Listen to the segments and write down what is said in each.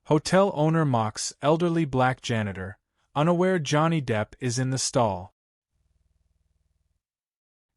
Hotel owner mocks elderly black janitor, unaware Johnny Depp is in the stall.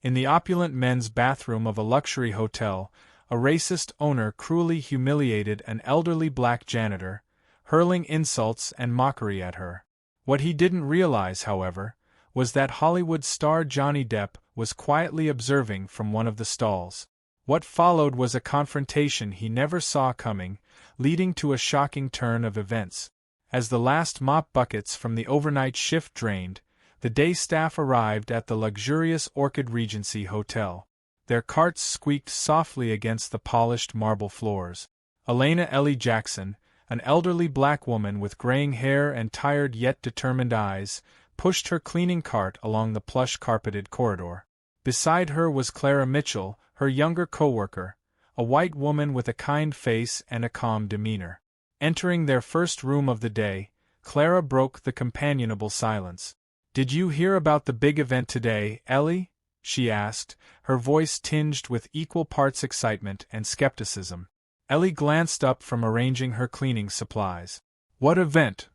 In the opulent men's bathroom of a luxury hotel, a racist owner cruelly humiliated an elderly black janitor, hurling insults and mockery at her. What he didn't realize, however, was that Hollywood star Johnny Depp was quietly observing from one of the stalls. What followed was a confrontation he never saw coming, leading to a shocking turn of events. As the last mop buckets from the overnight shift drained, the day staff arrived at the luxurious Orchid Regency Hotel. Their carts squeaked softly against the polished marble floors. Elena Ellie Jackson, an elderly black woman with graying hair and tired yet determined eyes, pushed her cleaning cart along the plush carpeted corridor. Beside her was Clara Mitchell, her younger co-worker, a white woman with a kind face and a calm demeanor. Entering their first room of the day, Clara broke the companionable silence. "Did you hear about the big event today, Ellie?" she asked, her voice tinged with equal parts excitement and skepticism. Ellie glanced up from arranging her cleaning supplies. "What event?"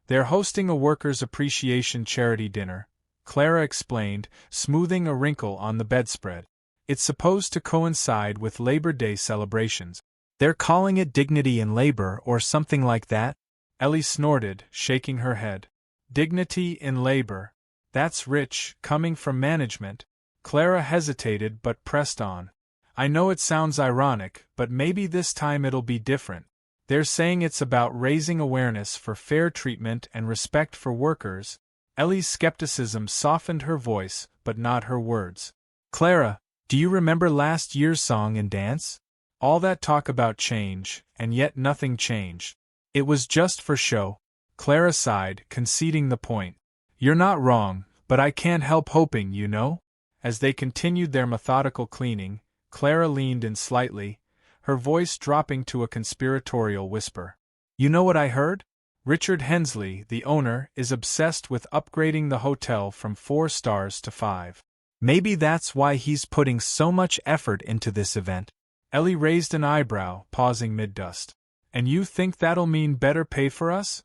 "They're hosting a workers' appreciation charity dinner," Clara explained, smoothing a wrinkle on the bedspread. "It's supposed to coincide with Labor Day celebrations. They're calling it Dignity in Labor or something like that," Ellie snorted, shaking her head. "Dignity in Labor. That's rich, coming from management." Clara hesitated but pressed on. "I know it sounds ironic, but maybe this time it'll be different. They're saying it's about raising awareness for fair treatment and respect for workers." Ellie's skepticism softened her voice, but not her words. "Clara, do you remember last year's song and dance? All that talk about change, and yet nothing changed. It was just for show." Clara sighed, conceding the point. "You're not wrong, but I can't help hoping, you know." As they continued their methodical cleaning, Clara leaned in slightly, her voice dropping to a conspiratorial whisper. "You know what I heard? Richard Hensley, the owner, is obsessed with upgrading the hotel from 4 stars to 5. Maybe that's why he's putting so much effort into this event." Ellie raised an eyebrow, pausing mid-dust. "And you think that'll mean better pay for us?"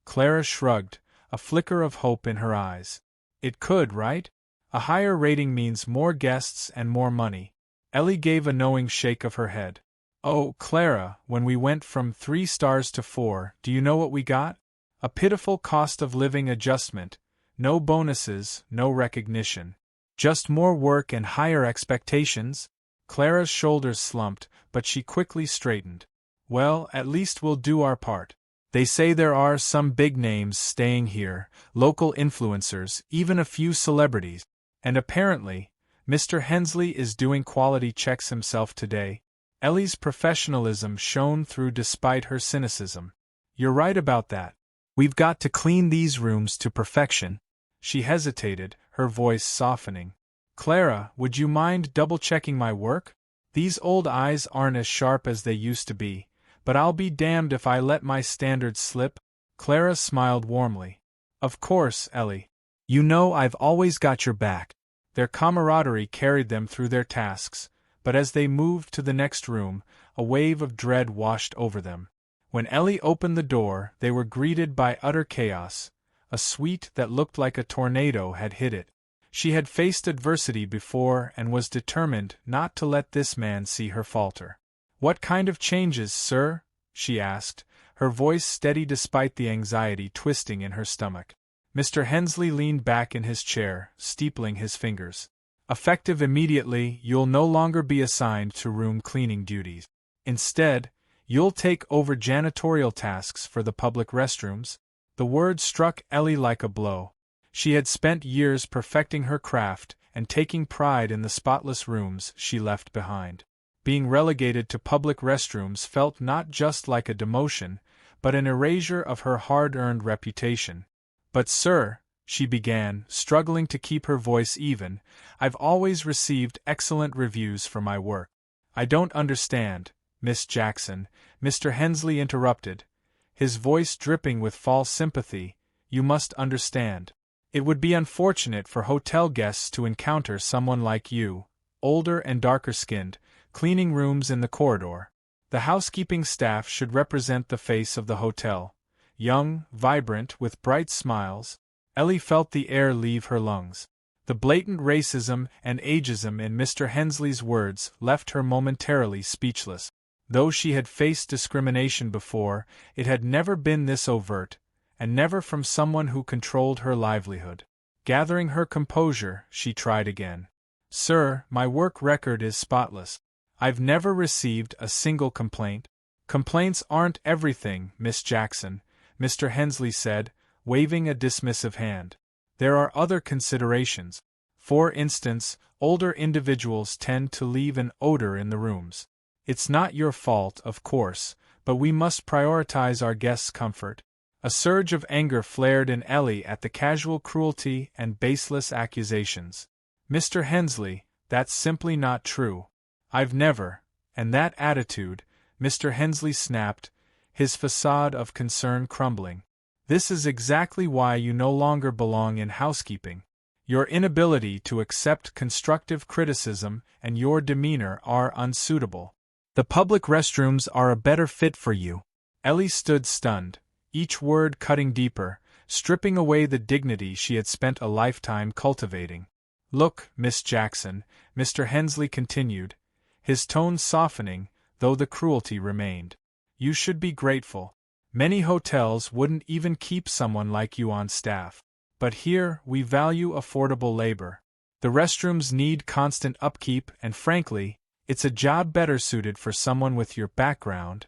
Clara shrugged, a flicker of hope in her eyes. "It could, right? A higher rating means more guests and more money." Ellie gave a knowing shake of her head. "Oh, Clara, when we went from 3 stars to 4, do you know what we got? A pitiful cost of living adjustment, no bonuses, no recognition. Just more work and higher expectations." Clara's shoulders slumped, but she quickly straightened. "Well, at least we'll do our part. They say there are some big names staying here, local influencers, even a few celebrities. And apparently, Mr. Hensley is doing quality checks himself today." Ellie's professionalism shone through despite her cynicism. "You're right about that. We've got to clean these rooms to perfection." She hesitated, her voice softening. "Clara, would you mind double-checking my work? These old eyes aren't as sharp as they used to be, but I'll be damned if I let my standards slip." Clara smiled warmly. "Of course, Ellie. You know I've always got your back." Their camaraderie carried them through their tasks, but as they moved to the next room, a wave of dread washed over them. When Ellie opened the door, they were greeted by utter chaos. A suite that looked like a tornado had hit it. She had faced adversity before and was determined not to let this man see her falter. "What kind of changes, sir?" she asked, her voice steady despite the anxiety twisting in her stomach. Mr. Hensley leaned back in his chair, steepling his fingers. "Effective immediately, you'll no longer be assigned to room cleaning duties. Instead, you'll take over janitorial tasks for the public restrooms." The word struck Ellie like a blow. She had spent years perfecting her craft and taking pride in the spotless rooms she left behind. Being relegated to public restrooms felt not just like a demotion, but an erasure of her hard-earned reputation. "But sir," she began, struggling to keep her voice even, "I've always received excellent reviews for my work." "I don't understand, Miss Jackson," Mr. Hensley interrupted, his voice dripping with false sympathy. "You must understand. It would be unfortunate for hotel guests to encounter someone like you, older and darker-skinned, cleaning rooms in the corridor. The housekeeping staff should represent the face of the hotel. Young, vibrant, with bright smiles. Ellie felt the air leave her lungs. The blatant racism and ageism in Mr. Hensley's words left her momentarily speechless. Though she had faced discrimination before, it had never been this overt, and never from someone who controlled her livelihood. Gathering her composure, she tried again. Sir, my work record is spotless. I've never received a single complaint. Complaints aren't everything, Miss Jackson, Mr. Hensley said, waving a dismissive hand. There are other considerations. For instance, older individuals tend to leave an odor in the rooms. It's not your fault, of course, but we must prioritize our guests' comfort. A surge of anger flared in Ellie at the casual cruelty and baseless accusations. Mr. Hensley, that's simply not true. I've never, and that attitude, Mr. Hensley snapped, his facade of concern crumbling. This is exactly why you no longer belong in housekeeping. Your inability to accept constructive criticism and your demeanor are unsuitable. The public restrooms are a better fit for you. Ellie stood stunned, each word cutting deeper, stripping away the dignity she had spent a lifetime cultivating. Look, Miss Jackson, Mr. Hensley continued, his tone softening, though the cruelty remained. You should be grateful. Many hotels wouldn't even keep someone like you on staff. But here, we value affordable labor. The restrooms need constant upkeep, and frankly, it's a job better suited for someone with your background.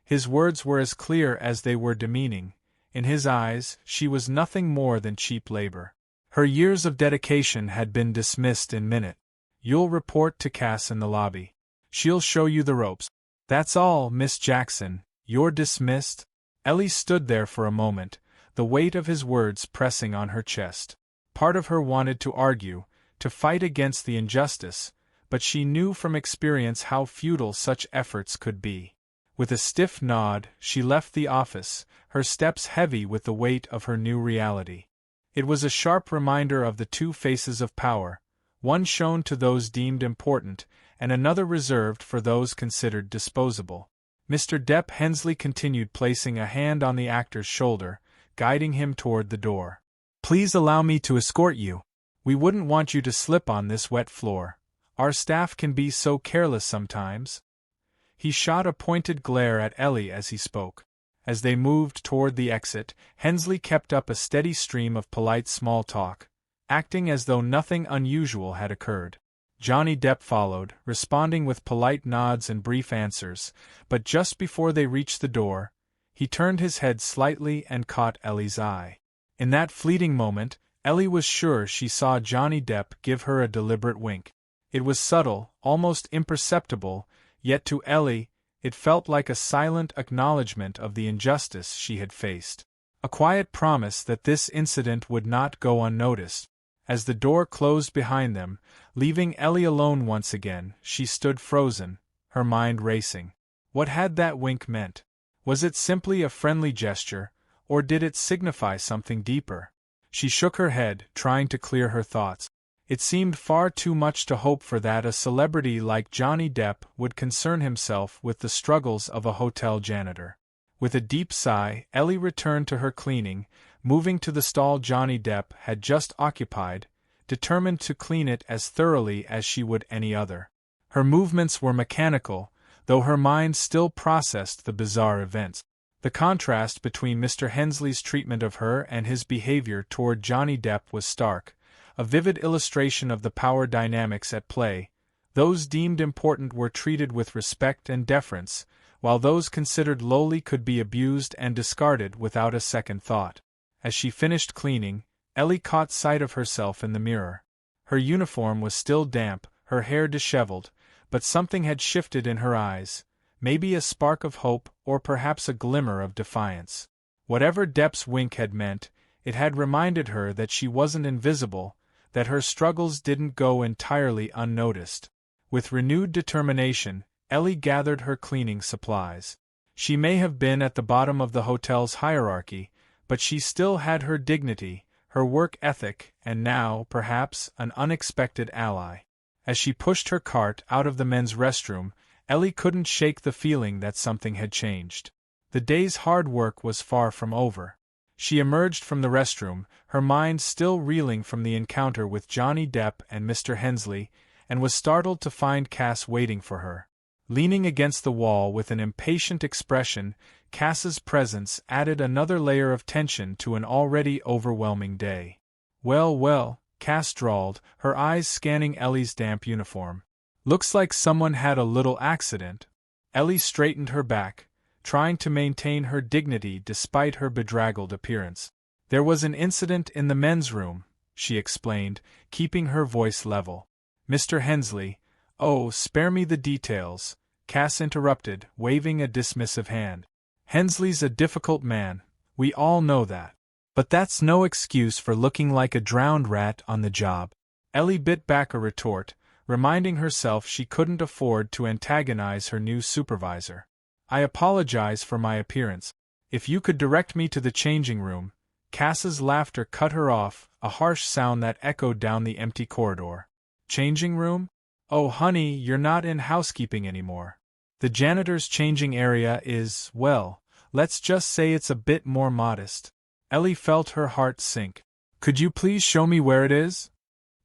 His words were as clear as they were demeaning. In his eyes, she was nothing more than cheap labor. Her years of dedication had been dismissed in minutes. You'll report to Cass in the lobby. She'll show you the ropes. That's all, Miss Jackson. You're dismissed? Ellie stood there for a moment, the weight of his words pressing on her chest. Part of her wanted to argue, to fight against the injustice, but she knew from experience how futile such efforts could be. With a stiff nod, she left the office, her steps heavy with the weight of her new reality. It was a sharp reminder of the two faces of power, one shown to those deemed important, and another reserved for those considered disposable. Mr. Depp Hensley continued, placing a hand on the actor's shoulder, guiding him toward the door. Please allow me to escort you. We wouldn't want you to slip on this wet floor. Our staff can be so careless sometimes. He shot a pointed glare at Ellie as he spoke. As they moved toward the exit, Hensley kept up a steady stream of polite small talk, acting as though nothing unusual had occurred. Johnny Depp followed, responding with polite nods and brief answers, but just before they reached the door, he turned his head slightly and caught Ellie's eye. In that fleeting moment, Ellie was sure she saw Johnny Depp give her a deliberate wink. It was subtle, almost imperceptible, yet to Ellie, it felt like a silent acknowledgement of the injustice she had faced. A quiet promise that this incident would not go unnoticed. As the door closed behind them, leaving Ellie alone once again, she stood frozen, her mind racing. What had that wink meant? Was it simply a friendly gesture, or did it signify something deeper? She shook her head, trying to clear her thoughts. It seemed far too much to hope for that a celebrity like Johnny Depp would concern himself with the struggles of a hotel janitor. With a deep sigh, Ellie returned to her cleaning, moving to the stall Johnny Depp had just occupied, determined to clean it as thoroughly as she would any other. Her movements were mechanical, though her mind still processed the bizarre events. The contrast between Mr. Hensley's treatment of her and his behavior toward Johnny Depp was stark, a vivid illustration of the power dynamics at play. Those deemed important were treated with respect and deference, while those considered lowly could be abused and discarded without a second thought. As she finished cleaning, Ellie caught sight of herself in the mirror. Her uniform was still damp, her hair disheveled, but something had shifted in her eyes, maybe a spark of hope or perhaps a glimmer of defiance. Whatever Depp's wink had meant, it had reminded her that she wasn't invisible, that her struggles didn't go entirely unnoticed. With renewed determination, Ellie gathered her cleaning supplies. She may have been at the bottom of the hotel's hierarchy, but she still had her dignity, her work ethic, and now, perhaps, an unexpected ally. As she pushed her cart out of the men's restroom, Ellie couldn't shake the feeling that something had changed. The day's hard work was far from over. She emerged from the restroom, her mind still reeling from the encounter with Johnny Depp and Mr. Hensley, and was startled to find Cass waiting for her. Leaning against the wall with an impatient expression, Cass's presence added another layer of tension to an already overwhelming day. "Well, well," Cass drawled, her eyes scanning Ellie's damp uniform. "Looks like someone had a little accident." Ellie straightened her back, trying to maintain her dignity despite her bedraggled appearance. "There was an incident in the men's room," she explained, keeping her voice level. "Mr. Hensley—" "Oh, spare me the details," Cass interrupted, waving a dismissive hand. "Hensley's a difficult man, we all know that. But that's no excuse for looking like a drowned rat on the job." Ellie bit back a retort, reminding herself she couldn't afford to antagonize her new supervisor. "I apologize for my appearance. If you could direct me to the changing room." Cass's laughter cut her off, a harsh sound that echoed down the empty corridor. "Changing room? Oh honey, you're not in housekeeping anymore. The janitor's changing area is, well, let's just say it's a bit more modest." Ellie felt her heart sink. "Could you please show me where it is?"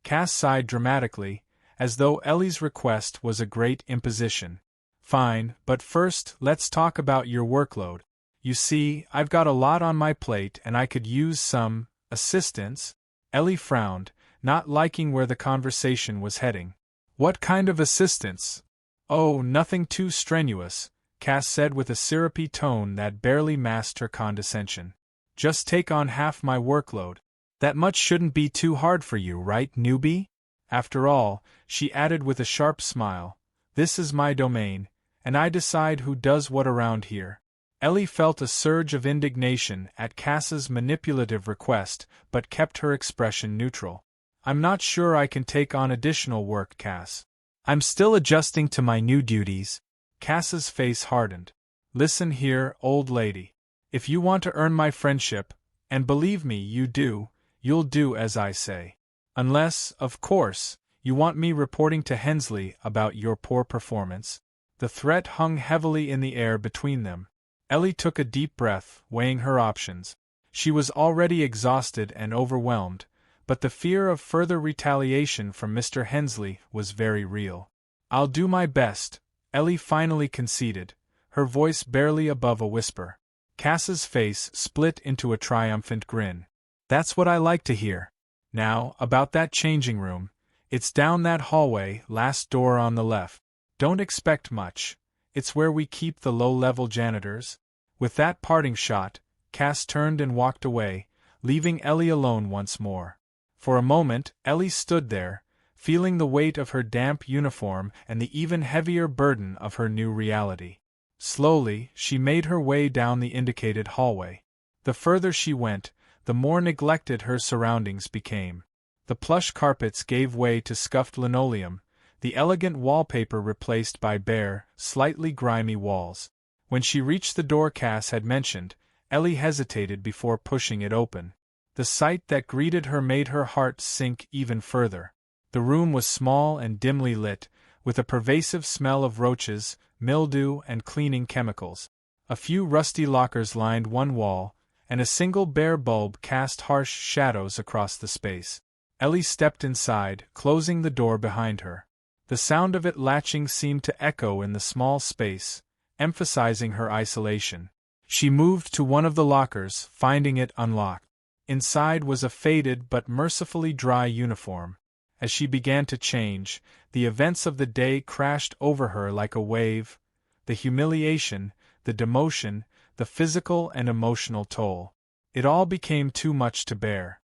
Cass sighed dramatically, as though Ellie's request was a great imposition. "Fine, but first let's talk about your workload. You see, I've got a lot on my plate and I could use some assistance." Ellie frowned, not liking where the conversation was heading. "What kind of assistance?" "Oh, nothing too strenuous," Cass said with a syrupy tone that barely masked her condescension. "Just take on half my workload. That much shouldn't be too hard for you, right, newbie? After all," she added with a sharp smile, "this is my domain, and I decide who does what around here." Ellie felt a surge of indignation at Cass's manipulative request, but kept her expression neutral. "I'm not sure I can take on additional work, Cass. I'm still adjusting to my new duties." Cass's face hardened. "Listen here, old lady. If you want to earn my friendship, and believe me you do, you'll do as I say. Unless, of course, you want me reporting to Hensley about your poor performance." The threat hung heavily in the air between them. Ellie took a deep breath, weighing her options. She was already exhausted and overwhelmed, but the fear of further retaliation from Mr. Hensley was very real. "I'll do my best," Ellie finally conceded, her voice barely above a whisper. Cass's face split into a triumphant grin. "That's what I like to hear. Now, about that changing room. It's down that hallway, last door on the left. Don't expect much. It's where we keep the low-level janitors." With that parting shot, Cass turned and walked away, leaving Ellie alone once more. For a moment, Ellie stood there, feeling the weight of her damp uniform and the even heavier burden of her new reality. Slowly, she made her way down the indicated hallway. The further she went, the more neglected her surroundings became. The plush carpets gave way to scuffed linoleum, the elegant wallpaper replaced by bare, slightly grimy walls. When she reached the door Cass had mentioned, Ellie hesitated before pushing it open. The sight that greeted her made her heart sink even further. The room was small and dimly lit, with a pervasive smell of roaches, mildew, and cleaning chemicals. A few rusty lockers lined one wall, and a single bare bulb cast harsh shadows across the space. Ellie stepped inside, closing the door behind her. The sound of it latching seemed to echo in the small space, emphasizing her isolation. She moved to one of the lockers, finding it unlocked. Inside was a faded but mercifully dry uniform. As she began to change, the events of the day crashed over her like a wave. The humiliation, the demotion, the physical and emotional toll. It all became too much to bear.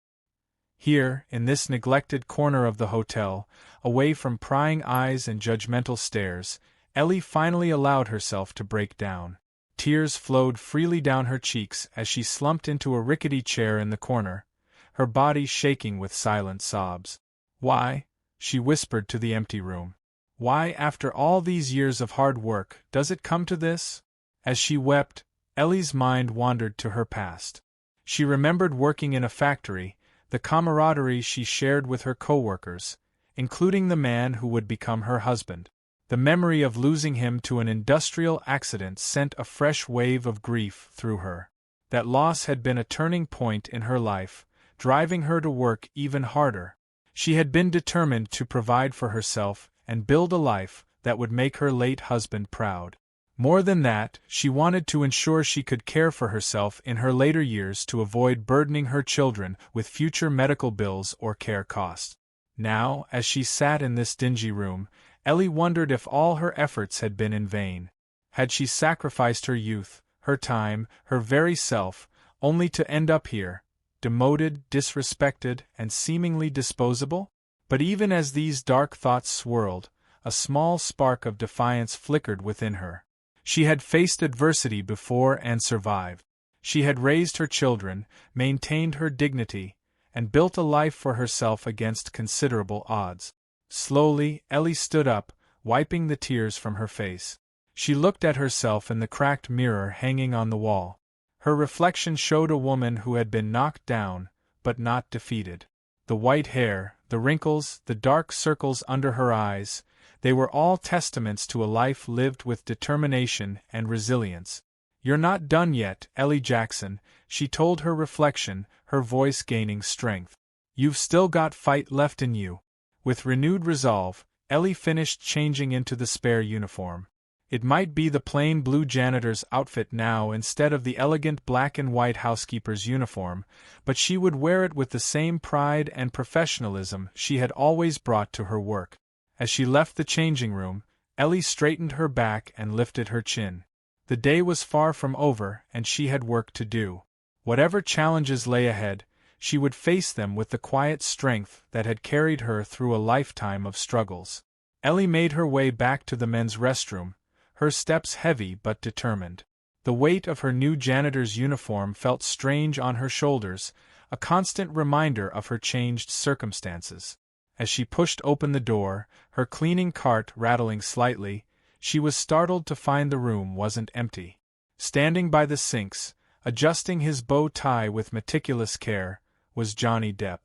Here, in this neglected corner of the hotel, away from prying eyes and judgmental stares, Ellie finally allowed herself to break down. Tears flowed freely down her cheeks as she slumped into a rickety chair in the corner, her body shaking with silent sobs. "Why," she whispered to the empty room, "why, after all these years of hard work, does it come to this?" As she wept, Ellie's mind wandered to her past. She remembered working in a factory, the camaraderie she shared with her co-workers, including the man who would become her husband. The memory of losing him to an industrial accident sent a fresh wave of grief through her. That loss had been a turning point in her life, driving her to work even harder. She had been determined to provide for herself and build a life that would make her late husband proud. More than that, she wanted to ensure she could care for herself in her later years to avoid burdening her children with future medical bills or care costs. Now, as she sat in this dingy room, Ellie wondered if all her efforts had been in vain. Had she sacrificed her youth, her time, her very self, only to end up here, demoted, disrespected, and seemingly disposable? But even as these dark thoughts swirled, a small spark of defiance flickered within her. She had faced adversity before and survived. She had raised her children, maintained her dignity, and built a life for herself against considerable odds. Slowly, Ellie stood up, wiping the tears from her face. She looked at herself in the cracked mirror hanging on the wall. Her reflection showed a woman who had been knocked down, but not defeated. The white hair, the wrinkles, the dark circles under her eyes, they were all testaments to a life lived with determination and resilience. "You're not done yet, Ellie Jackson," she told her reflection, her voice gaining strength. "You've still got fight left in you." With renewed resolve, Ellie finished changing into the spare uniform. It might be the plain blue janitor's outfit now instead of the elegant black and white housekeeper's uniform, but she would wear it with the same pride and professionalism she had always brought to her work. As she left the changing room, Ellie straightened her back and lifted her chin. The day was far from over, and she had work to do. Whatever challenges lay ahead, she would face them with the quiet strength that had carried her through a lifetime of struggles. Ellie made her way back to the men's restroom, her steps heavy but determined. The weight of her new janitor's uniform felt strange on her shoulders, a constant reminder of her changed circumstances. As she pushed open the door, her cleaning cart rattling slightly, she was startled to find the room wasn't empty. Standing by the sinks, adjusting his bow tie with meticulous care, was Johnny Depp.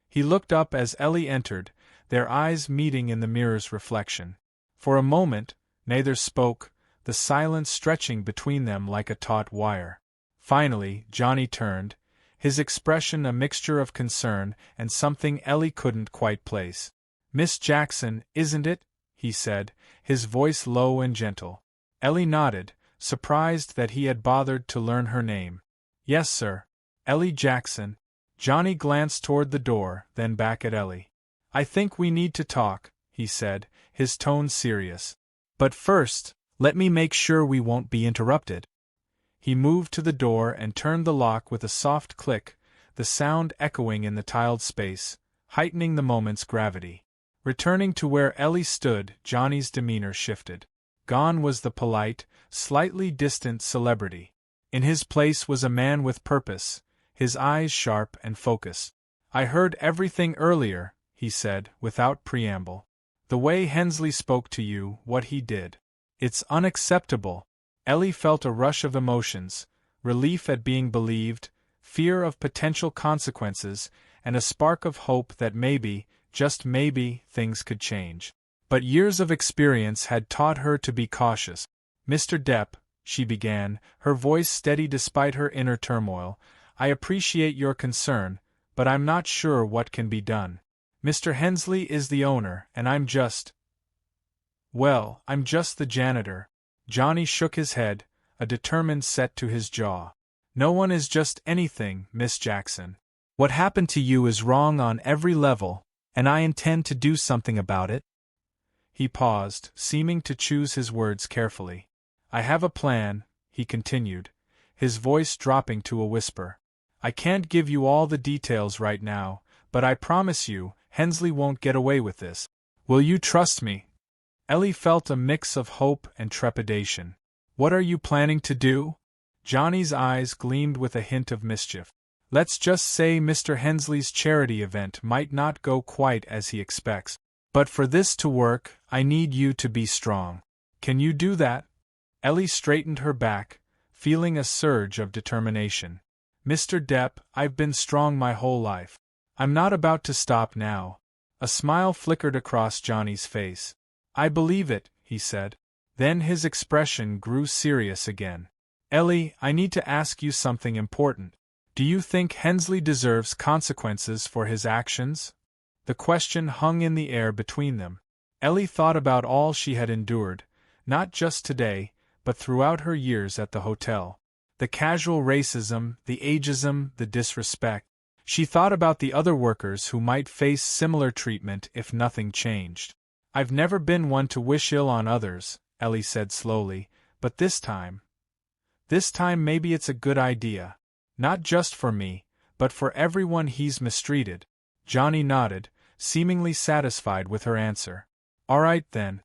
He looked up as Ellie entered, their eyes meeting in the mirror's reflection. For a moment, neither spoke, the silence stretching between them like a taut wire. Finally, Johnny turned, his expression a mixture of concern and something Ellie couldn't quite place. "Miss Jackson, isn't it?" he said, his voice low and gentle. Ellie nodded, surprised that he had bothered to learn her name. "Yes, sir. Ellie Jackson." Johnny glanced toward the door, then back at Ellie. "I think we need to talk," he said, his tone serious. "But first, let me make sure we won't be interrupted." He moved to the door and turned the lock with a soft click, the sound echoing in the tiled space, heightening the moment's gravity. Returning to where Ellie stood, Johnny's demeanor shifted. Gone was the polite, slightly distant celebrity. In his place was a man with purpose, his eyes sharp and focused. "I heard everything earlier," he said, without preamble. "The way Hensley spoke to you, what he did. It's unacceptable." Ellie felt a rush of emotions, relief at being believed, fear of potential consequences, and a spark of hope that maybe, just maybe, things could change. But years of experience had taught her to be cautious. "Mr. Depp," she began, her voice steady despite her inner turmoil, "I appreciate your concern, but I'm not sure what can be done. Mr. Hensley is the owner, and I'm just the janitor." Johnny shook his head, a determined set to his jaw. "No one is just anything, Miss Jackson. What happened to you is wrong on every level, and I intend to do something about it." He paused, seeming to choose his words carefully. "I have a plan," he continued, his voice dropping to a whisper. "I can't give you all the details right now, but I promise you, Hensley won't get away with this. Will you trust me?" Ellie felt a mix of hope and trepidation. "What are you planning to do?" Johnny's eyes gleamed with a hint of mischief. "Let's just say Mr. Hensley's charity event might not go quite as he expects. But for this to work, I need you to be strong. Can you do that?" Ellie straightened her back, feeling a surge of determination. "Mr. Depp, I've been strong my whole life. I'm not about to stop now." A smile flickered across Johnny's face. I believe it, he said. Then his expression grew serious again. Ellie, I need to ask you something important. Do you think Hensley deserves consequences for his actions? The question hung in the air between them. Ellie thought about all she had endured, not just today, but throughout her years at the hotel. The casual racism, the ageism, the disrespect. She thought about the other workers who might face similar treatment if nothing changed. I've never been one to wish ill on others, Ellie said slowly, but this time maybe it's a good idea. Not just for me, but for everyone he's mistreated. Johnny nodded, seemingly satisfied with her answer. All right then.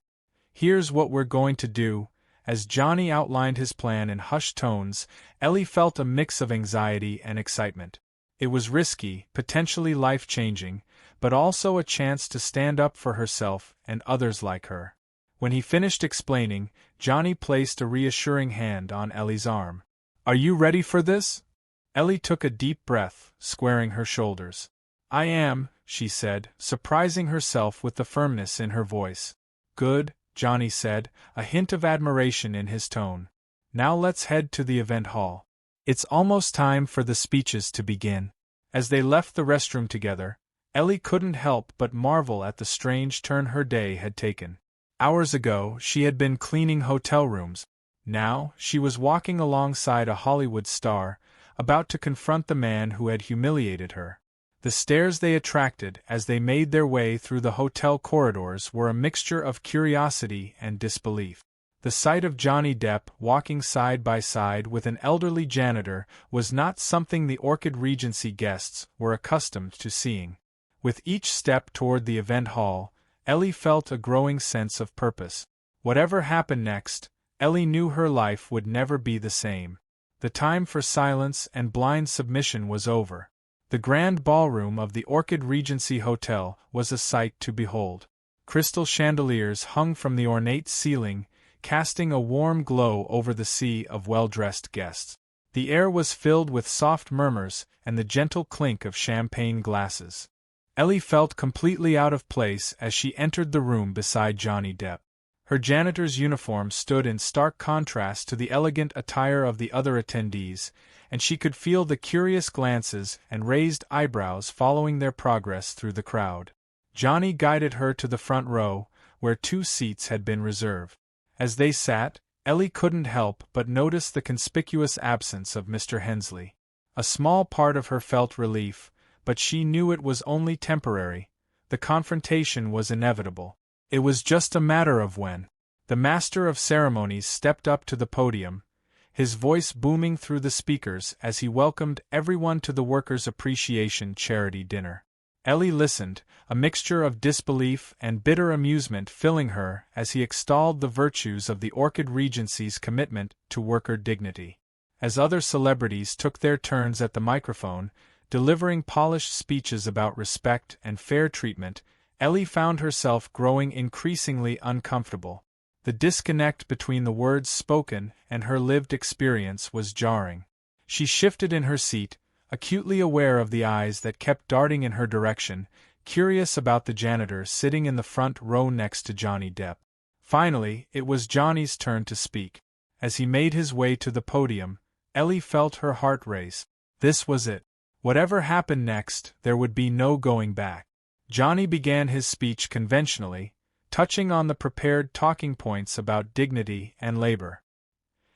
Here's what we're going to do. As Johnny outlined his plan in hushed tones, Ellie felt a mix of anxiety and excitement. It was risky, potentially life-changing, but also a chance to stand up for herself and others like her. When he finished explaining, Johnny placed a reassuring hand on Ellie's arm. Are you ready for this? Ellie took a deep breath, squaring her shoulders. I am, she said, surprising herself with the firmness in her voice. Good, Johnny said, a hint of admiration in his tone. Now let's head to the event hall. It's almost time for the speeches to begin. As they left the restroom together, Ellie couldn't help but marvel at the strange turn her day had taken. Hours ago, she had been cleaning hotel rooms. Now, she was walking alongside a Hollywood star, about to confront the man who had humiliated her. The stares they attracted as they made their way through the hotel corridors were a mixture of curiosity and disbelief. The sight of Johnny Depp walking side by side with an elderly janitor was not something the Orchid Regency guests were accustomed to seeing. With each step toward the event hall, Ellie felt a growing sense of purpose. Whatever happened next, Ellie knew her life would never be the same. The time for silence and blind submission was over. The grand ballroom of the Orchid Regency Hotel was a sight to behold. Crystal chandeliers hung from the ornate ceiling, casting a warm glow over the sea of well-dressed guests. The air was filled with soft murmurs and the gentle clink of champagne glasses. Ellie felt completely out of place as she entered the room beside Johnny Depp. Her janitor's uniform stood in stark contrast to the elegant attire of the other attendees, and she could feel the curious glances and raised eyebrows following their progress through the crowd. Johnny guided her to the front row, where 2 seats had been reserved. As they sat, Ellie couldn't help but notice the conspicuous absence of Mr. Hensley. A small part of her felt relief, but she knew it was only temporary. The confrontation was inevitable. It was just a matter of when. The master of ceremonies stepped up to the podium, his voice booming through the speakers as he welcomed everyone to the Workers' Appreciation Charity Dinner. Ellie listened, a mixture of disbelief and bitter amusement filling her as he extolled the virtues of the Orchid Regency's commitment to worker dignity. As other celebrities took their turns at the microphone, delivering polished speeches about respect and fair treatment, Ellie found herself growing increasingly uncomfortable. The disconnect between the words spoken and her lived experience was jarring. She shifted in her seat, acutely aware of the eyes that kept darting in her direction, curious about the janitor sitting in the front row next to Johnny Depp. Finally, it was Johnny's turn to speak. As he made his way to the podium, Ellie felt her heart race. This was it. Whatever happened next, there would be no going back. Johnny began his speech conventionally, touching on the prepared talking points about dignity and labor.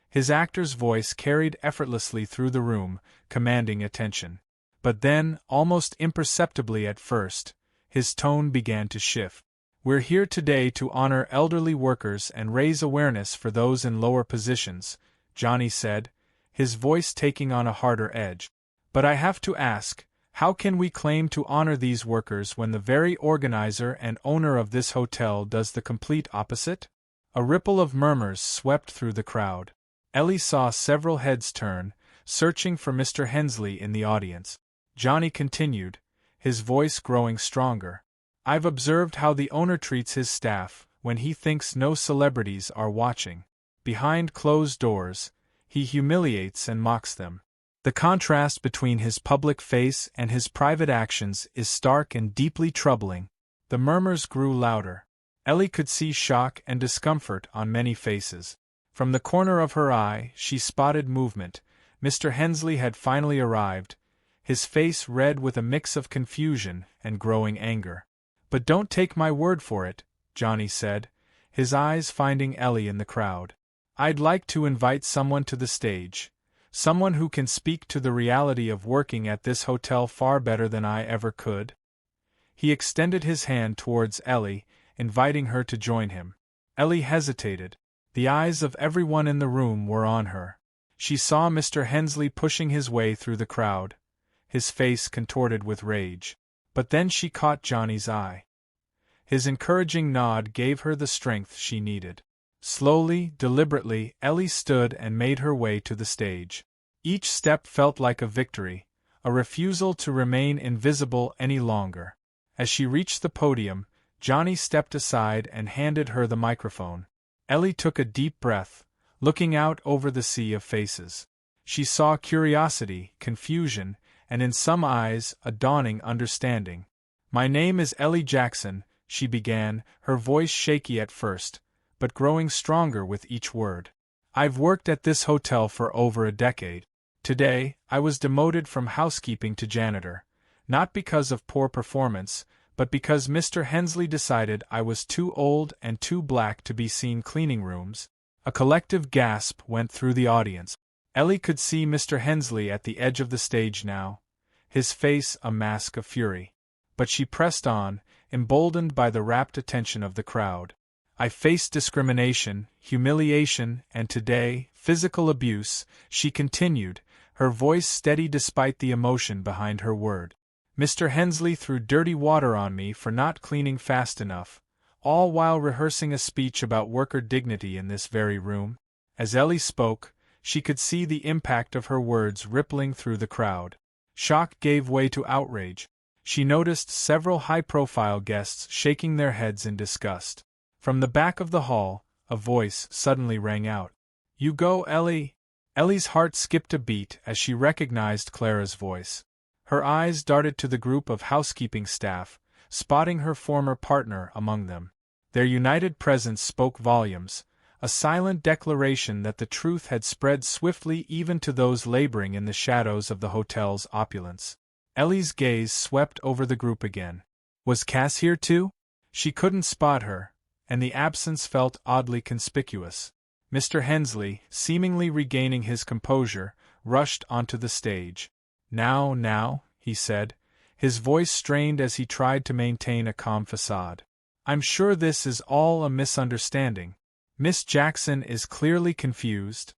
His actor's voice carried effortlessly through the room, commanding attention. But then, almost imperceptibly at first, his tone began to shift. We're here today to honor elderly workers and raise awareness for those in lower positions, Johnny said, his voice taking on a harder edge. But I have to ask, how can we claim to honor these workers when the very organizer and owner of this hotel does the complete opposite? A ripple of murmurs swept through the crowd. Ellie saw several heads turn, searching for Mr. Hensley in the audience. Johnny continued, his voice growing stronger. I've observed how the owner treats his staff when he thinks no celebrities are watching. Behind closed doors, he humiliates and mocks them. The contrast between his public face and his private actions is stark and deeply troubling. The murmurs grew louder. Ellie could see shock and discomfort on many faces. From the corner of her eye, she spotted movement. Mr. Hensley had finally arrived, his face red with a mix of confusion and growing anger. "But don't take my word for it," Johnny said, his eyes finding Ellie in the crowd. "I'd like to invite someone to the stage. Someone who can speak to the reality of working at this hotel far better than I ever could." He extended his hand towards Ellie, inviting her to join him. Ellie hesitated. The eyes of everyone in the room were on her. She saw Mr. Hensley pushing his way through the crowd, his face contorted with rage. But then she caught Johnny's eye. His encouraging nod gave her the strength she needed. Slowly, deliberately, Ellie stood and made her way to the stage. Each step felt like a victory, a refusal to remain invisible any longer. As she reached the podium, Johnny stepped aside and handed her the microphone. Ellie took a deep breath, looking out over the sea of faces. She saw curiosity, confusion, and in some eyes, a dawning understanding. "My name is Ellie Jackson," she began, her voice shaky at first, but growing stronger with each word. "I've worked at this hotel for over a decade. Today, I was demoted from housekeeping to janitor, not because of poor performance, but because Mr. Hensley decided I was too old and too black to be seen cleaning rooms." A collective gasp went through the audience. Ellie could see Mr. Hensley at the edge of the stage now, his face a mask of fury. But she pressed on, emboldened by the rapt attention of the crowd. "I faced discrimination, humiliation, and today, physical abuse," she continued, her voice steady despite the emotion behind her word. "Mr. Hensley threw dirty water on me for not cleaning fast enough, all while rehearsing a speech about worker dignity in this very room." As Ellie spoke, she could see the impact of her words rippling through the crowd. Shock gave way to outrage. She noticed several high-profile guests shaking their heads in disgust. From the back of the hall, a voice suddenly rang out. "You go, Ellie!" Ellie's heart skipped a beat as she recognized Clara's voice. Her eyes darted to the group of housekeeping staff, spotting her former partner among them. Their united presence spoke volumes, a silent declaration that the truth had spread swiftly even to those laboring in the shadows of the hotel's opulence. Ellie's gaze swept over the group again. Was Cass here too? She couldn't spot her, and the absence felt oddly conspicuous. Mr. Hensley, seemingly regaining his composure, rushed onto the stage. Now, he said, his voice strained as he tried to maintain a calm facade. "I'm sure this is all a misunderstanding. Miss Jackson is clearly confused."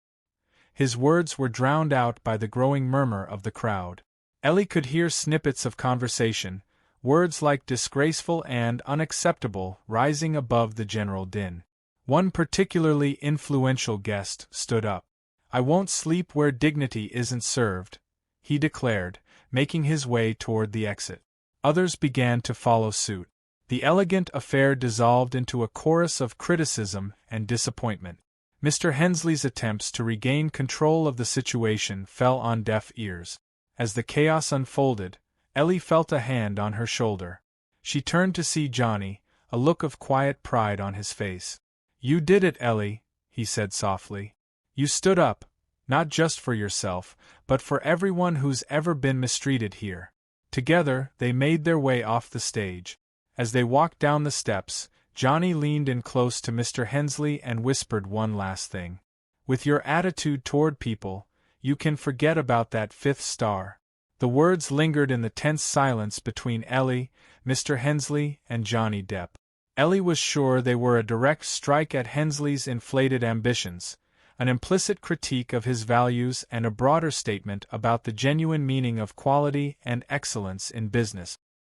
His words were drowned out by the growing murmur of the crowd. Ellie could hear snippets of conversation, words like disgraceful and unacceptable rising above the general din. One particularly influential guest stood up. "I won't sleep where dignity isn't served," he declared, making his way toward the exit. Others began to follow suit. The elegant affair dissolved into a chorus of criticism and disappointment. Mr. Hensley's attempts to regain control of the situation fell on deaf ears. As the chaos unfolded, Ellie felt a hand on her shoulder. She turned to see Johnny, a look of quiet pride on his face. "You did it, Ellie," he said softly. "You stood up, not just for yourself, but for everyone who's ever been mistreated here." Together, they made their way off the stage. As they walked down the steps, Johnny leaned in close to Mr. Hensley and whispered one last thing. "With your attitude toward people, you can forget about that fifth star." The words lingered in the tense silence between Ellie, Mr. Hensley, and Johnny Depp. Ellie was sure they were a direct strike at Hensley's inflated ambitions, an implicit critique of his values and a broader statement about the genuine meaning of quality and excellence in business.